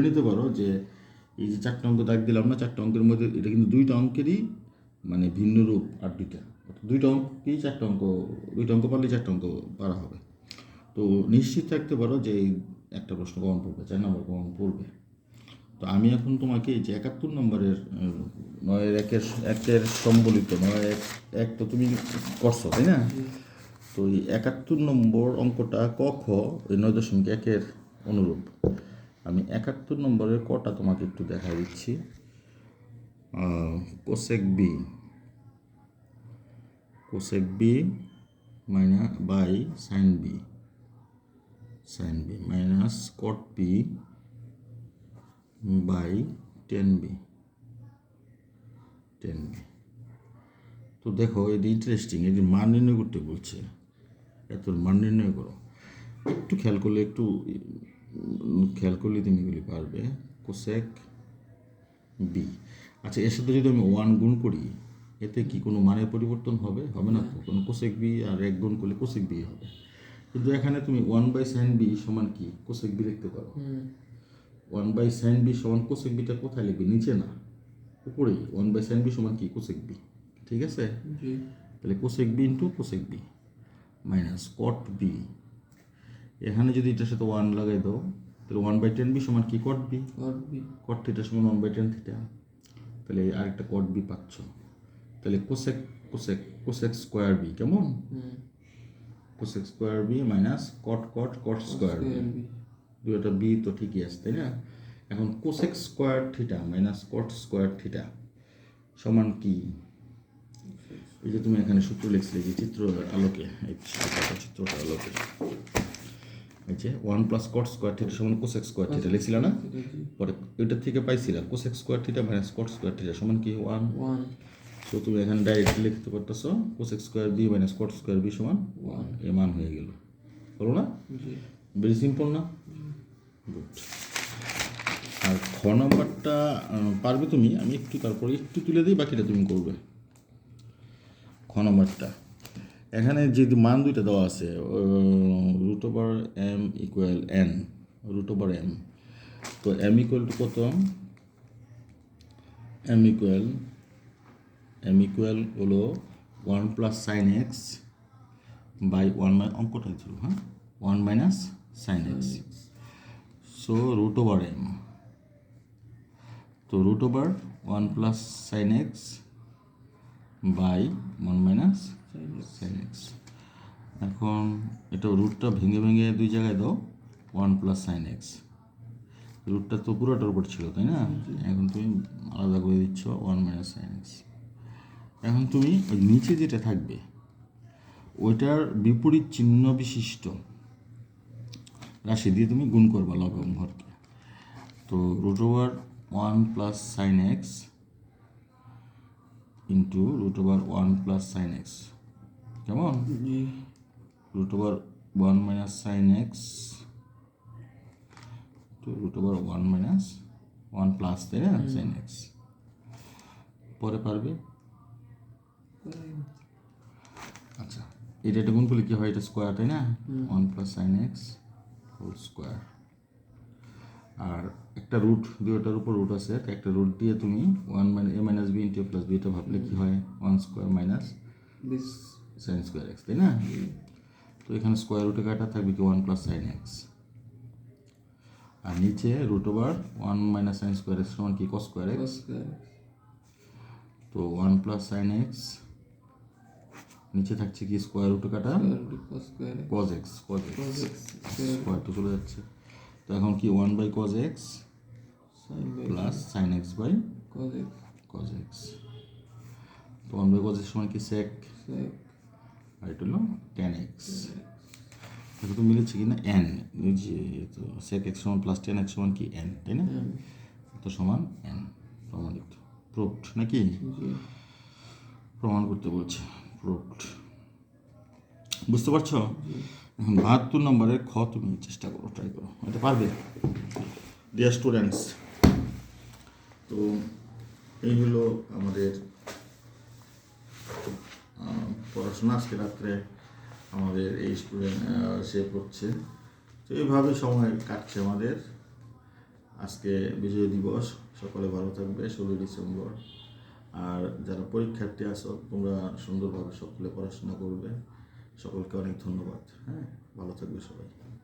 নিতে পারো যে এই যে 4টা অঙ্ক দাগ দিলাম না, 4টা অঙ্কের মধ্যে এটা কিন্তু 2টা অঙ্কেরই মানে ভিন্ন রূপ আর 2টা, 2টা অঙ্কই 4টা অঙ্ক, 2টা অঙ্ক পারলে 4টা অঙ্ক পারা হবে। তো নিশ্চিত থাকতে পারো যে এই একটা প্রশ্ন কমন পড়বে, 4 নম্বর কমন পড়বে। তো আমি এখন তোমাকে এই যে 71 নম্বরের 9-এর সম্বলিত 9-1 তো তুমি করছো, তাই না? তো এই 71 নম্বর অঙ্কটা ক খ ওই 9.1-এর অনুরূপ। আমি 71 নম্বরের কটা তোমাকে একটু দেখা দিচ্ছি। Cosec B by sin B minus cot B by tan B. তো দেখো এটা ইন্টারেস্টিং, এটি মান নির্ণয় করতে বলছে, এত মান নির্ণয় করো। একটু খেয়াল করলে তুমি এগুলি পারবে। কোসেক বি, আচ্ছা এর সাথে যদি আমি 1 গুণ করি এতে কি কোনো মানের পরিবর্তন হবে? হবে না তো, কোনো কোসেক বি আর 1 গুণ করলে কোসেক বি হবে। কিন্তু এখানে তুমি 1/sin বি সমান কি কোসেক বি লিখতে পারো। 1/sin বি সমান কোসেক বিটা কোথায় লিখবে? নিচে না, উপরেই। 1/sin বি সমান কি কোসেক বি, ঠিক আছে? তাহলে cosec B into cosec B minus cot B. এখানে যদি এটার সাথে 1 লাগাই দাও তাহলে 1/10 বি সমান কি কট বি। কট থিটা সমান 1/10 থিটা। তাহলে আরেকটা কট বি পাচ্ছ। তাহলে কোসেক স্কোয়ার বি কেমন? Cosec square B minus cot square B. দুটো বি তো ঠিকই আছে, তাই না? এখন cosec square theta minus cot square theta সমান কি? এই যে তুমি এখানে সূত্র লিখছিলে যে চিত্রটার আলোকে, এই চিত্রটার আলোকে এই যে 1 প্লাস কট স্কোয়ার থিটা সমান কোসেক স্কোয়ার থিটা লিখছিল না? পরে ওইটার থেকে পাইছিলাম cosec square theta minus cot square theta সমান কি 1। সো তুমি এখানে ডাইরেক্ট লিখতে পারতেছো cosec square B minus cot square B সমান 1। এর মান হয়ে গেল, বলো না? ভেরি সিম্পল না? গুড। আর খ নম্বরটা পারবে তুমি, আমি একটু তারপরে একটু তুলে দিই, বাকিটা তুমি করবে। খ নম্বরটা এখানে যে মান দুইটা দেওয়া আছে, √m ইকুয়াল n, √m। তো m ইকুয়াল টু কত? m ইকুয়াল হলো 1 প্লাস সাইন এক্স বাই 1 অঙ্কটা ছিল, হ্যাঁ, 1 minus sin x. So √m, তো √1 plus sign x by 1 minus sin x. এখন এটা রুটটা ভেঙে ভেঙে দুই জায়গায় দাও, 1 প্লাস সাইন এক্স। রুটটা তো পুরোটার উপর ছিল, তাই না? এখন তুমি আলাদা করে দিচ্ছ 1 মাইনাস সাইন এক্স। এখন তুমি ওই নিচে যেটা থাকবে ওইটার বিপরীত চিহ্ন বিশিষ্ট রাশি দিয়ে তুমি গুণ করবা লব এবং হরকে। তো √1 plus sign x into √1 plus sign x কেমন? √1 minus sin x to √1 minus 1 plus, তাই না, সাইন এক্স। পরে পারবে? আচ্ছা এটা গুণ করলে কি হয়? এটা স্কোয়ার, তাই না? 1 plus sign x whole square. আর একটা রুট, দুইটার উপর রুট আছে, একটা রুট দিয়ে তুমি 1 a minus b into plus b এটা ভাবলে কি হয়? 1 square minus sin square x, তাই না? তো এখানে স্কোয়ার রুটে কাটা থাকবে কি 1 প্লাস সাইন এক্স, আর নিচে √1 মাইনাস সাইন স্কোয়ার এক্স সমান কি কস স্কোয়ার এক্স। তো 1 প্লাস সাইন এক্স, নিচে থাকছে কি স্কোয়ার রুটে কাটা কজ এক্স, স্কোয়ার তো চলে যাচ্ছে। তো এখন কি 1 by cos x plus sign x by cos x. তো 1 বাই কজ এক্স সমান কি সেক, আর এটা হলো টেন এক্স। এটা তো মিলেছে কি না? এন, যে তো সেক এক্স সমান প্লাস টেন এক্স সমান কি এন, তাই না? তো সমান এন, প্রমাণিত, প্রুভড নাকি? প্রমাণ করতে বলছে, প্রুভড। বুঝতে পারছো? এখন 72 নম্বরের খ তুমি চেষ্টা করো, ট্রাই করো, এটা পারবে ডিয়ার স্টুডেন্টস। তো এই হলো আমাদের পড়াশোনা আজকে রাত্রে আমাদের এই স্টুডেন্ট সে পড়ছে। তো এইভাবে সময় কাটছে আমাদের। আজকে বিজয় দিবস, সকলে ভালো থাকবে 16 ডিসেম্বর। আর যারা পরীক্ষার্থী আছো তোমরা সুন্দরভাবে সকলে পড়াশোনা করবে। সকলকে অনেক ধন্যবাদ। হ্যাঁ, ভালো থাকবে সবাই।